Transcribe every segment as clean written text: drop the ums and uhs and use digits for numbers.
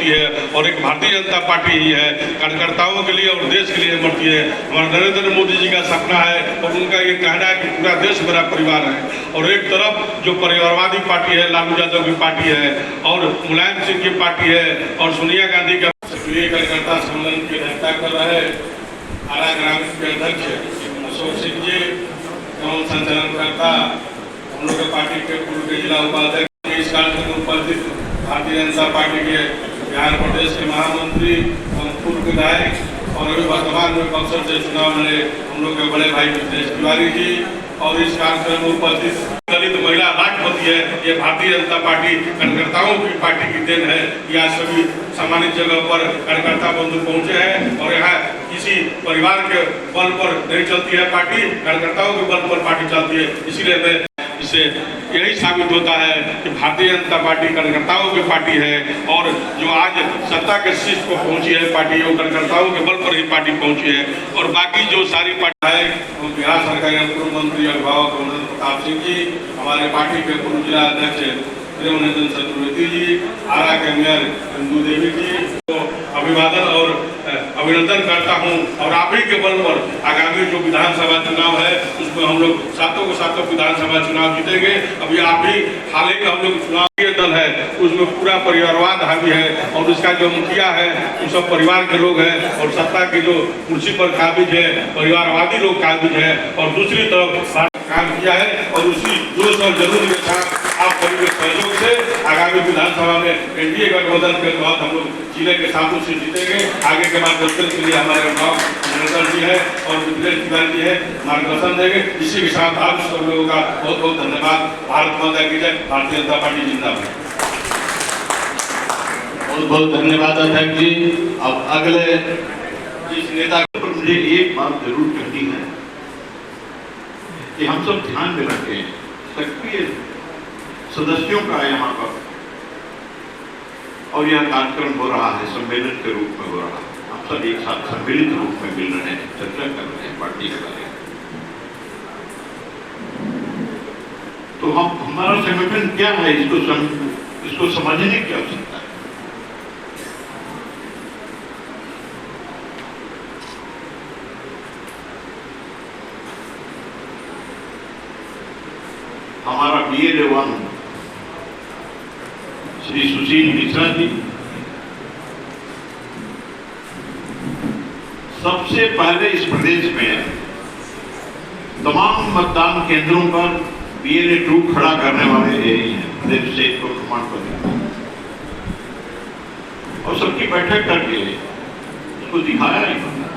मरती है और एक भारतीय जनता पार्टी ही है, कार्यकर्ताओं के लिए और देश के लिए मरती है। हमारे नरेंद्र मोदी जी का सपना है और उनका ये कहना है कि पूरा देश मेरा परिवार है। और एक तरफ जो परिवारवादी पार्टी है लालू यादव की पार्टी है और मुलायम सिंह की पार्टी है और सोनिया गांधी का सक्रिय कार्यकर्ता सम्मेलन की अध्यक्षता कर रहे आरा ग्रामीण के अध्यक्ष अशोक सिंह जी एवं संचालनकर्ता हम लोग पार्टी के पूर्व के जिला उपाध्यक्ष, इस कार्यक्रम में उपस्थित भारतीय जनता पार्टी के बिहार प्रदेश के महामंत्री एवं पूर्व विधायक और अभी वर्तमान में बक्सर से चुनाव लड़े हम लोग के बड़े भाई मिथिलेश तिवारी जी और इस कार्यक्रम में उपस्थित दलित महिला राष्ट्रपति है। ये भारतीय जनता पार्टी कार्यकर्ताओं की पार्टी की देन है। यहाँ सभी सामान्य जगह पर कार्यकर्ता बंधु पहुंचे हैं और यहाँ किसी परिवार के बल पर नहीं चलती है पार्टी, कार्यकर्ताओं के बल पर पार्टी चलती है। इसीलिए मैं इससे यही साबित होता है कि भारतीय जनता पार्टी कार्यकर्ताओं की पार्टी है और जो आज सत्ता के शीर्ष को पहुंची है पार्टी, वो कार्यकर्ताओं के बल पर ही पार्टी पहुंची है। और बाकी जो सारी पार्टी है वो बिहार सरकार के पूर्व मंत्री अभिभावक रघुनाथ प्रताप सिंह जी, हमारे पार्टी के पूर्व जिला अध्यक्ष प्रेमनंदन चतुर्वेदी जी, आरा के मेयर इंदू देवी जी को अभिवादन और अभिनंदन करता हूं। और आप ही के बल पर आगामी जो विधानसभा चुनाव है उसमें हम लोग सातों विधानसभा चुनाव जीतेंगे। अभी आप ही हाल ही में हम लोग चुनावी दल है उसमें पूरा परिवारवाद हावी है और उसका जो मुखिया है वो सब परिवार के लोग हैं और सत्ता के जो कुर्सी पर काबिज है परिवारवादी लोग काबिज है और दूसरी तरफ काम किया है और उसी जोश और जरूर के साथ आप सभी के सहयोग से आगामी विधानसभा में एनडीए गठबंधन के तहत हम लोग जिले के साथों से जीतेंगे। आगे के मार्गदर्शन के लिए हमारे अभिभावक नरेंद्र जी है और मिथिलेश तिवारी जी है मार्गदर्शन देंगे। इसी के साथ आप सब लोगों का बहुत बहुत धन्यवाद। भारत माता की जय, भारतीय जनता पार्टी जिंदाबाद। बहुत बहुत धन्यवाद अध्यक्ष जी। अब अगले जिस नेता पर मुझे एक बात जरूर कहनी है कि हम सब ध्यान में रखें सक्रिय सदस्यों का यहाँ पर और यह कार्यक्रम हो रहा है सम्मेलन के रूप में हो रहा है। हम सब एक साथ सम्मिलित रूप में मिल रहे हैं, चर्चा कर रहे हैं पार्टी के बारे में। तो हमारा संगठन क्या है इसको समझने की आवश्यकता है। हमारा BLA1 श्री सुशील मिश्रा जी सबसे पहले इस प्रदेश में तमाम मतदान केंद्रों पर BLA2 खड़ा करने वाले यही हैं। प्रदेश से इनको प्रमाण पत्र और सबकी बैठक करके उसको दिखाया इन्होंने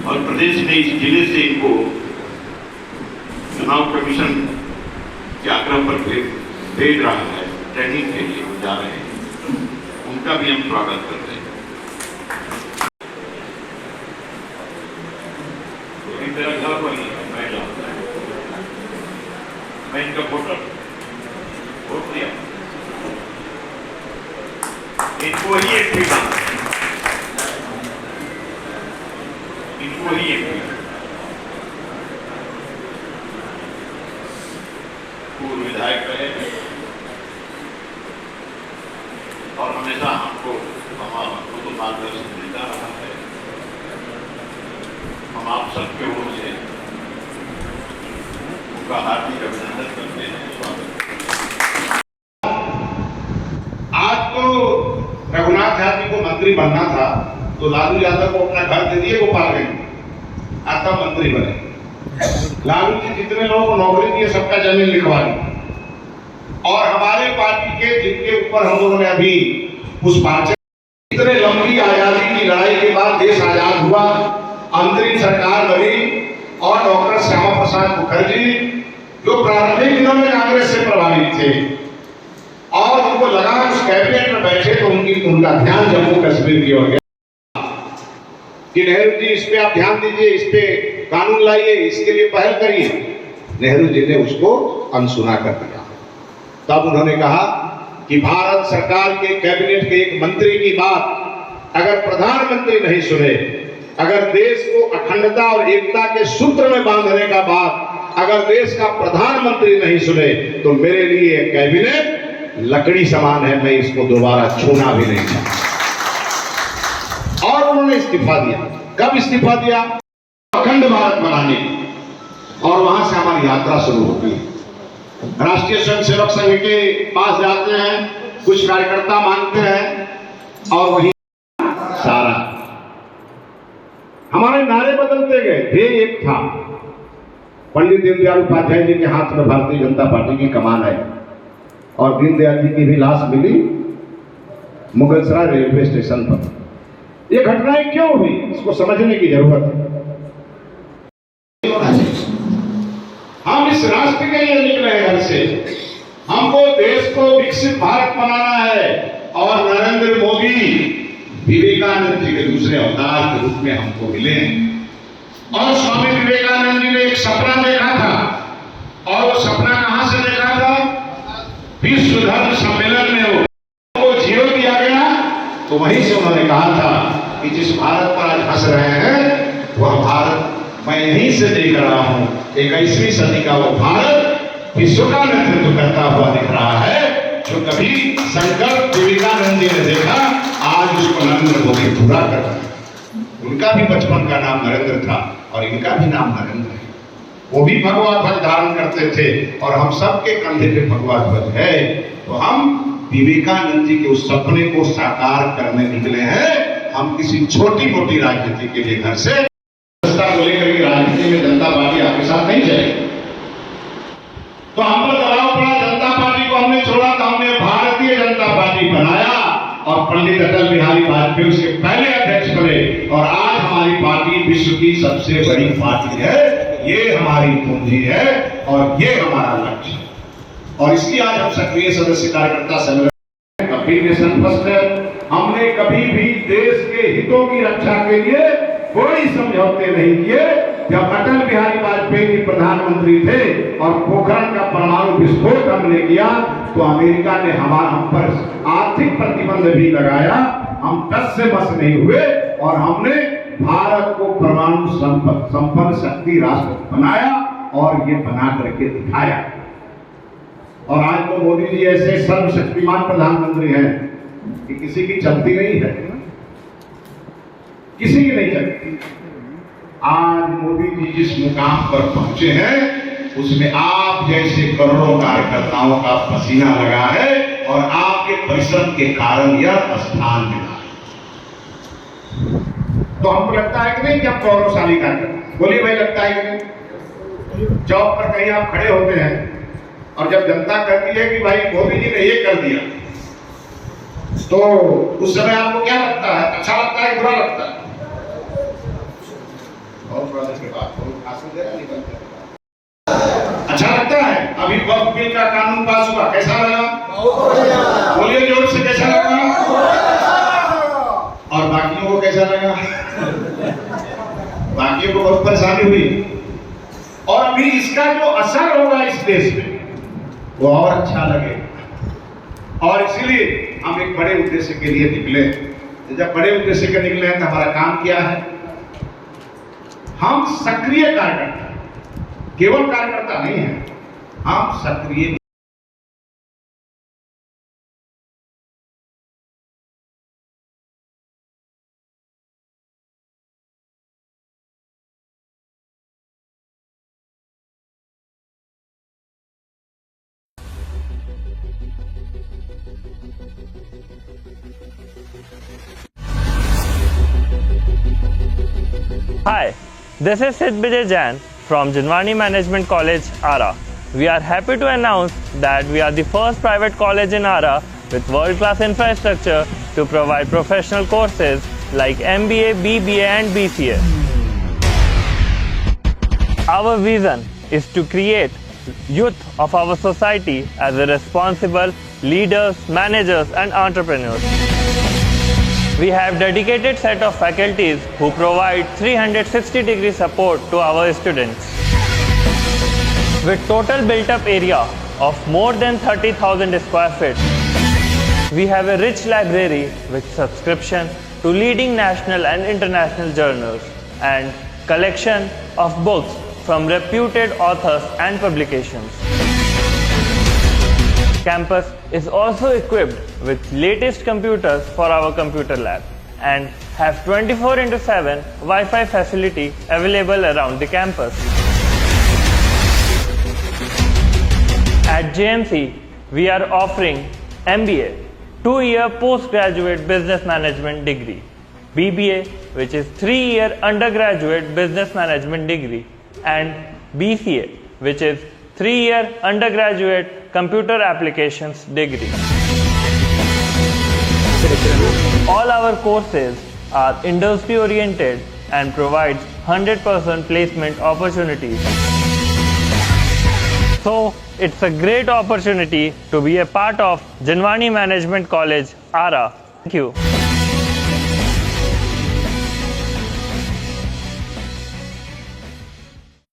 और प्रदेश ने इस जिले से इनको चुनाव कमीशन के आग्रह पर भेज रहा है ट्रेनिंग के लिए, वो जा रहे हैं, उनका भी हम स्वागत करते हैं। मेरा घर पर ही मैं जाता है, मैं इनका वोट दिया, इनको ही एक इनको ही एक पूर्व विधायक रहे और हमेशा हमको तो मार्गदर्शन मिलता रहा है। हम आप सबके ओर से उनका हार्दिक अभिनंदन करते हैं, स्वागत। आज तो रघुनाथ यादव को मंत्री बनना था तो लालू यादव को अपना घर दे दिए गोपालगंज, आज तब मंत्री बने। लालू जी जितने लोगों को नौकरी दिए सबका जमीन लिखवा दी और हमारे पार्टी के जिनके ऊपर हम लोगों ने अभी पुष्पांजलि, इतने लंबी आजादी की लड़ाई के बाद देश आजाद हुआ, अंतरिम सरकार बनी और डॉक्टर श्यामा प्रसाद मुखर्जी जो प्रारंभिक दिनों में कांग्रेस से प्रभावित थे और उनको लगा उस कैबिनेट में बैठे तो उनका ध्यान जम्मू कश्मीर की ओर गया कि नेहरू जी इस पे आप ध्यान दीजिए, इस पे कानून लाइए, इसके लिए पहल करिए। नेहरू जी ने उसको अनसुना कर दिया। तब उन्होंने कहा कि भारत सरकार के कैबिनेट के एक मंत्री की बात अगर प्रधानमंत्री नहीं सुने, अगर देश को अखंडता और एकता के सूत्र में बांधने का बात अगर देश का प्रधानमंत्री नहीं सुने तो मेरे लिए कैबिनेट लकड़ी समान है, मैं इसको दोबारा छूना भी नहीं चाहता। और उन्होंने इस्तीफा दिया। कब इस्तीफा दिया? अखंड भारत बनाने, और वहां से हमारी यात्रा शुरू होती है। राष्ट्रीय स्वयंसेवक संघ के पास जाते हैं, कुछ कार्यकर्ता मांगते हैं, और वही सारा हमारे नारे बदलते गए। ध्येय एक था, पंडित दीनदयाल उपाध्याय जी के हाथ में भारतीय जनता पार्टी की कमान आई, और दीनदयाल जी की भी लाश मिली मुगलसराय रेलवे स्टेशन पर। ये घटनाएं क्यों हुई, इसको समझने की जरूरत है। हम इस राष्ट्र के लिए निकले हैं घर से, हमको देश को विकसित भारत बनाना है, और नरेंद्र मोदी विवेकानंद जी के दूसरे अवतार के रूप में हमको मिले हैं। और स्वामी विवेकानंद जी ने एक सपना देखा था, और वो सपना कहां से देखा था? विश्व धर्म सम्मेलन में वो जीरो दिया गया, तो वहीं से उन्होंने कहा था कि जिस भारत पर आज हंस रहे हैं, वह भारत मैं यहीं से देख रहा हूं। 21वीं सदी का वो भारत विश्व का नेतृत्व करता हुआ दिख रहा है, जो कभी संकल्प विवेकानंद जी ने देखा, आज उसको नरेंद्र मोदी पूरा कर रहा है। उनका भी बचपन का नाम नरेंद्र था, और इनका भी नाम नरेंद्र है। वो भी भगवा ध्वज धारण करते थे, और हम सबके कंधे पे भगवा ध्वज है। तो हम विवेकानंद जी के उस सपने को साकार करने निकले हैं। हम किसी छोटी मोटी राजनीति के लिए घर से बोलेकर राजनीति में जनता पार्टी आपके साथ नहीं जाएगी। तो हम पर दबाव पड़ा, जनता पार्टी को हमने छोड़ा, तो हमने भारतीय जनता पार्टी बनाया, और पंडित अटल बिहारी वाजपेयी उसके पहले अध्यक्ष बने, और आज हमारी पार्टी विश्व की सबसे बड़ी पार्टी है। ये हमारी पूंजी है, और ये हमारा लक्ष्य है, और इसलिए आज हम सक्रिय सदस्य कार्यकर्ता संगठन कभी भी स्पष्ट है। हमने कभी भी देश के हितों की रक्षा के लिए कोई समझौते नहीं किए। जब अटल बिहारी वाजपेयी जी प्रधानमंत्री थे और पोखरण का परमाणु विस्फोट हमने किया, तो अमेरिका ने हम पर आर्थिक प्रतिबंध भी लगाया। हम टस से बस नहीं हुए, और हमने भारत को परमाणु संपन्न शक्ति राष्ट्र बनाया, और ये बना करके दिखाया। और आज तो मोदी जी ऐसे सर्वशक्तिमान प्रधानमंत्री हैं कि किसी की चलती नहीं है, किसी की नहीं चलती। आज मोदी जी जिस मुकाम पर पहुंचे हैं, उसमें आप जैसे करोड़ों कार्यकर्ताओं का पसीना लगा है, और आपके परिश्रम के कारण यह स्थान मिला। तो हमको लगता है कि नहीं कि हम गौरवशाली कार्यकर्ता? बोलिए भाई, लगता है कि नहीं? चौक पर कहीं आप खड़े होते हैं, और जब जनता कहती है कि भाई मोदी जी ने ये कर दिया, तो उस समय आपको क्या लगता है? अच्छा लगता है, बुरा लगता है? बहुत बड़ा के बाद भाषण दे रहा निकलता है। अच्छा लगता है? अभी वक्फ बिल का कानून पास हुआ, कैसा लगा? बोलिए जोर से, कैसा लगा? और बाकियों को कैसा लगा? बाकियों को बहुत परेशानी हुई, और अभी इसका जो असर होगा इस देश में, वो और अच्छा लगेगा। और इसीलिए हम एक बड़े उद्देश्य के लिए निकले। जब बड़े उद्देश्य के निकले हैं, तो हमारा काम क्या है? हम सक्रिय कार्यकर्ता, केवल कार्यकर्ता नहीं है, हम सक्रिय। Hi, this is Sid Vijay Jain from Jinwani Management College, Ara. We are happy to announce that we are the first private college in Ara with world-class infrastructure to provide professional courses like MBA, BBA and BCA. Our vision is to create youth of our society as a responsible leaders, managers and entrepreneurs. We have dedicated set of faculties who provide 360-degree support to our students. With total built-up area of more than 30,000 square feet, we have a rich library with subscription to leading national and international journals and collection of books from reputed authors and publications. Campus is also equipped with latest computers for our computer lab and have 24/7 Wi-Fi facility available around the campus. At JMC, we are offering MBA, 2-year postgraduate business management degree, BBA, which is 3-year undergraduate business management degree, and BCA, which is 3-year undergraduate computer applications degree. All our courses are industry oriented and provides 100% placement opportunities. So it's a great opportunity to be a part of Janwani Management College, ARA. Thank you.